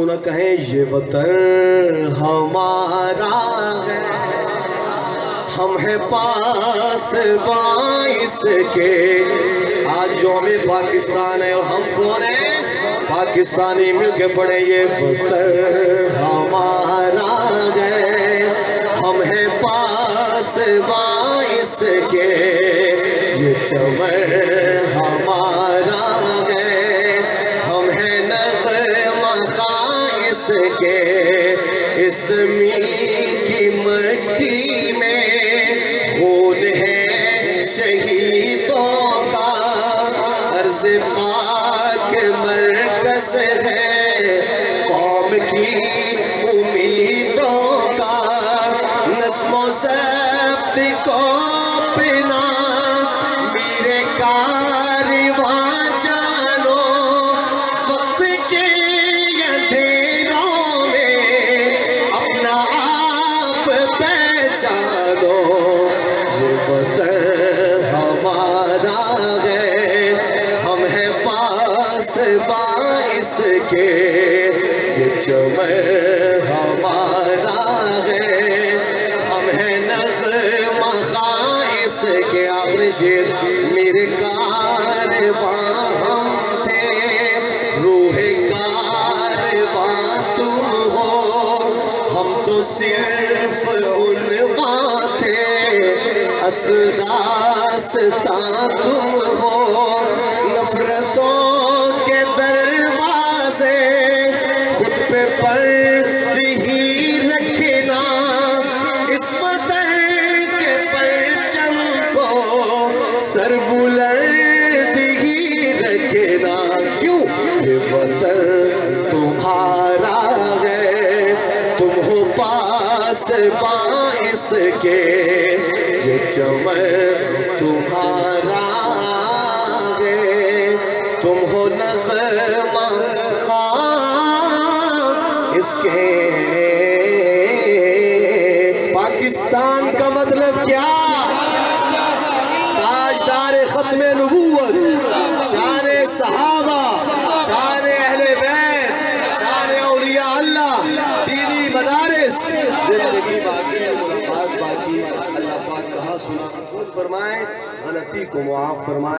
کیوں نہ کہیں یہ وطن ہمارا ہے، ہم ہیں پاس باعث کے۔ آج یوم پاکستان ہے اور ہم کون ہیں؟ پاکستانی مل کے پڑھیں یہ وطن ہمارا ہے، ہم ہیں پاس باعث کے، یہ چمن ہمارا ہے، ہم ہیں نغمہ خائص کے۔ اس میٹھی مٹی میں خون ہے شہیدوں کا، عرض پاک مرکز ہے قوم کی امیدوں کا۔ نظم و ضبط کو اپنا میرے کارواں جانو، وقت کے اندھیروں میں اپنا آپ پہچانو۔ یہ وطن ہمارا ہے، ہم ہیں پاس باعث کے، یہ چمن ہمارا ہے، ہم ہیں نغمہ خائص کے۔ آخری شعر، میرے کارواں ہم تھے، روح کارواں تم ہو، ہم تو صرف عنواں تھے، اصل داستاں تم ہو۔ نفرتوں کے دروازے خود پہ پرد ہی رکھنا، اس وطن کے پرچم کو سر بلند ہی رکھنا۔ کیوں؟ یہ وطن تمہارا ہے، تم ہو پاس باعث کے، یہ چمن تمہارا ہے، تم ہو نغمہ خائص کے۔ پاکستان کا مطلب کیا؟ تاجدار ختم نبوت، شان صحابہ، شان اہل بیت، شان اولیاء اللہ، دینی مدارس، زندگی باقی، بات باقی۔ اللہ پاک کہا سنا قبول فرمائے، غلطی کو معاف فرمائے۔